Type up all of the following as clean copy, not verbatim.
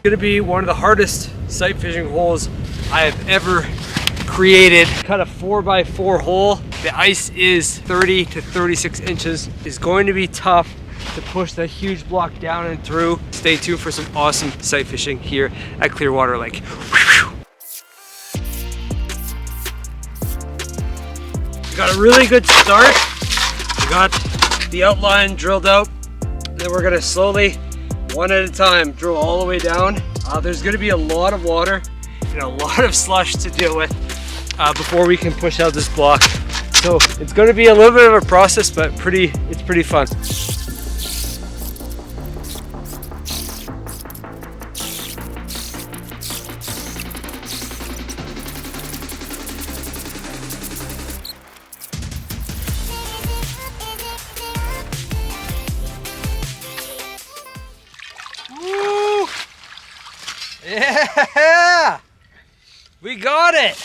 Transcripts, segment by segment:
gonna be one of the hardest sight fishing holes I have ever created. Cut a 4x4 hole. The ice is 30 to 36 inches. It's going to be tough to push that huge block down and through. Stay tuned for some awesome sight fishing here at Clearwater Lake. We got a really good start. We got the outline drilled out. Then we're gonna slowly, one at a time, drill all the way down. There's gonna be a lot of water and a lot of slush to deal with before we can push out this block. So it's gonna be a little bit of a process, but it's pretty fun. Woo! Yeah! We got it!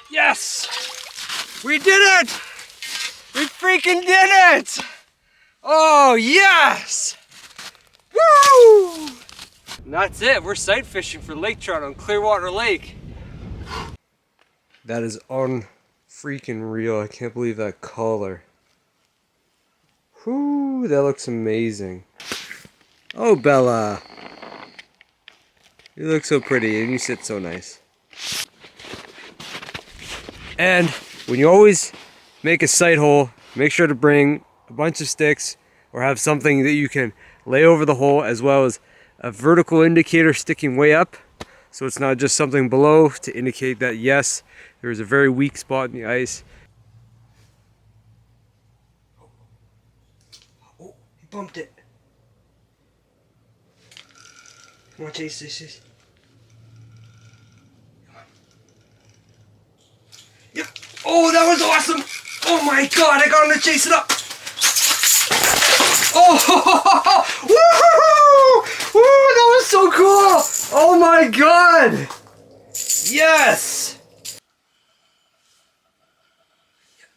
Yes! We did it! We freaking did it! Oh, yes! Woo! And that's it. We're sight fishing for lake trout on Clearwater Lake. That is freaking real. I can't believe that color. Whoo, that looks amazing. Oh, Bella. You look so pretty and you sit so nice. And when you always make a sight hole, make sure to bring a bunch of sticks or have something that you can lay over the hole, as well as a vertical indicator sticking way up, so it's not just something below to indicate that yes, there is a very weak spot in the ice. Oh, he bumped it. Come on, Chase, this. Yep. Oh, that was awesome! Oh my god, I got him to chase it up! Oh! Woohoo! Woo! That was so cool! Oh my god! Yes! Yep.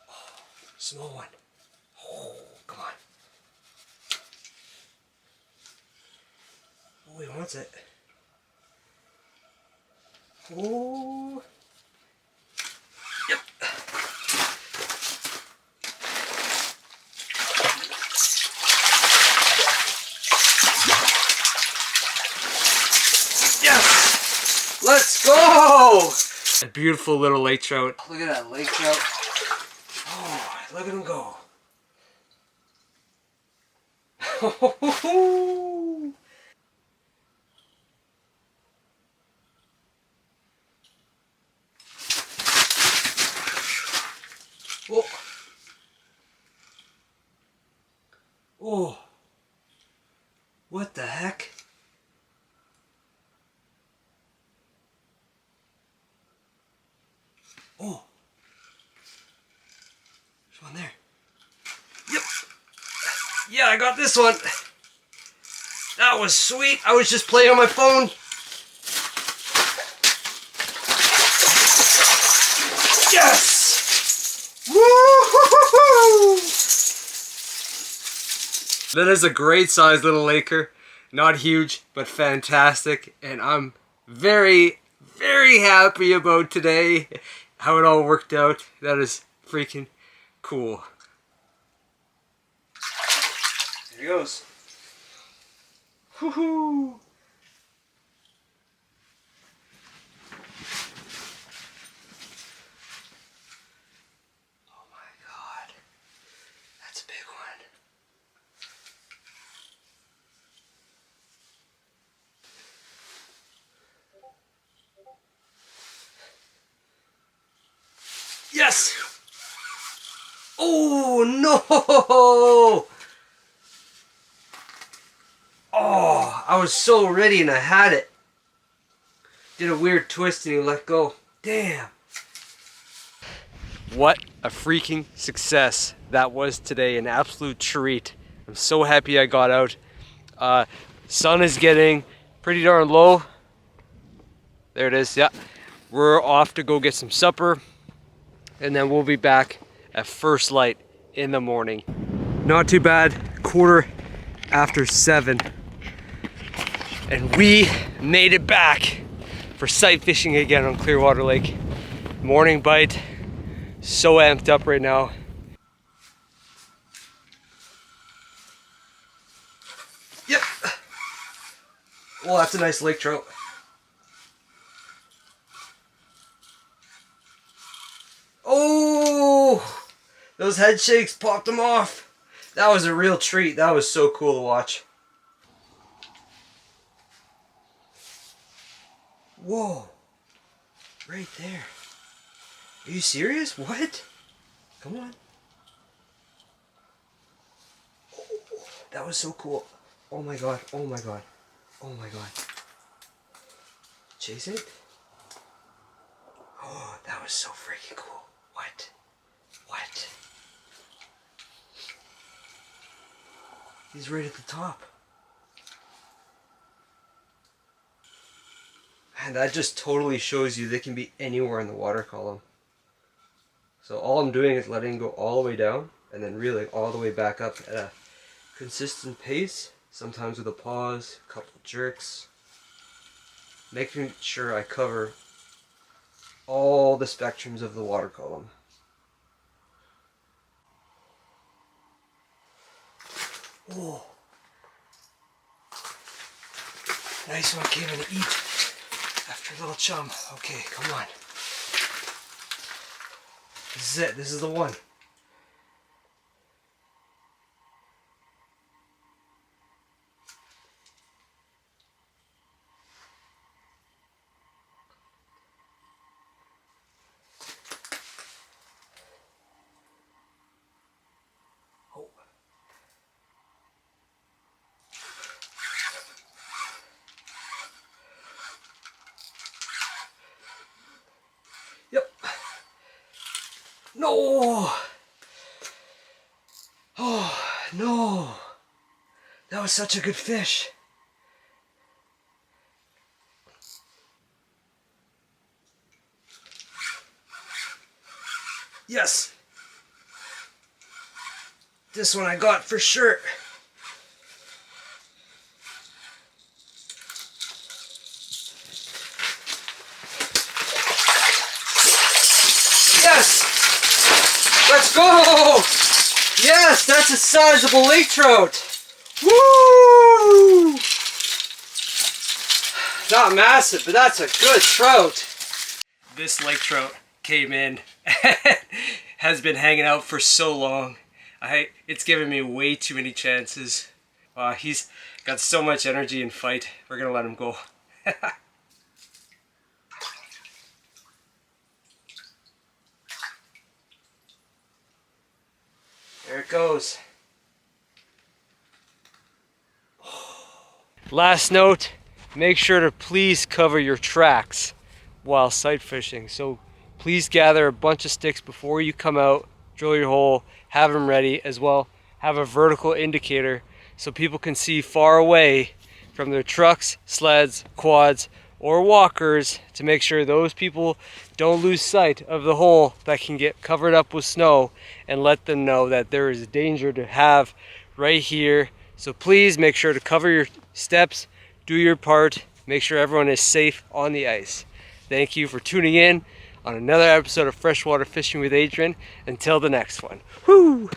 Oh, small one. Oh, come on. Oh, he wants it. Oh. Yep. Yes. Let's go. A beautiful little lake trout. Look at that lake trout. Oh, look at him go. Oh. Oh. What the heck? Oh. There's one there. Yep. Yeah, I got this one. That was sweet. I was just playing on my phone. Yes! Woo-hoo-hoo-hoo! That is a great sized little laker. Not huge, but fantastic. And I'm very, very happy about today. How it all worked out. That is freaking cool. There he goes. Woohoo! Yes! Oh no! Oh, I was so ready and I had it. Did a weird twist and he let go. Damn. What a freaking success that was today. An absolute treat. I'm so happy I got out. Sun is getting pretty darn low. There it is, yeah. we're off to go get some supper, and then we'll be back at first light in the morning. Not too bad, 7:15, and we made it back for sight fishing again on Clearwater Lake. Morning bite, so amped up right now. Yep. Well, that's a nice lake trout. Oh, those head shakes popped them off. That was a real treat. That was so cool to watch. Whoa, right there. Are you serious? What? Come on. Oh, that was so cool. Oh my god, oh my god, oh my god. Chase it? Oh, that was so freaking cool. What? What? He's right at the top. And that just totally shows you they can be anywhere in the water column. So all I'm doing is letting it go all the way down and then reeling all the way back up at a consistent pace, sometimes with a pause, a couple jerks, making sure I cover all the spectrums of the water column. Oh, nice one came in to eat after a little chum. Okay, come on. This is it. This is the one. Oh. Yep. No! Oh, no! That was such a good fish. Yes! This one I got for sure. Yes! Let's go! Yes, that's a sizable lake trout. Woo! Not massive, but that's a good trout. This lake trout came in, has been hanging out for so long. It's given me way too many chances. He's got so much energy and fight. We're gonna let him go. There it goes. Last note, make sure to please cover your tracks while sight fishing. So please gather a bunch of sticks before you come out, drill your hole, have them ready as well. Have a vertical indicator so people can see far away from their trucks, sleds, quads, or walkers to make sure those people don't lose sight of the hole that can get covered up with snow, and let them know that there is danger to have right here. So please make sure to cover your steps, do your part, make sure everyone is safe on the ice. Thank you for tuning in on another episode of Freshwater Fishing with Adrian. Until the next one. Woo!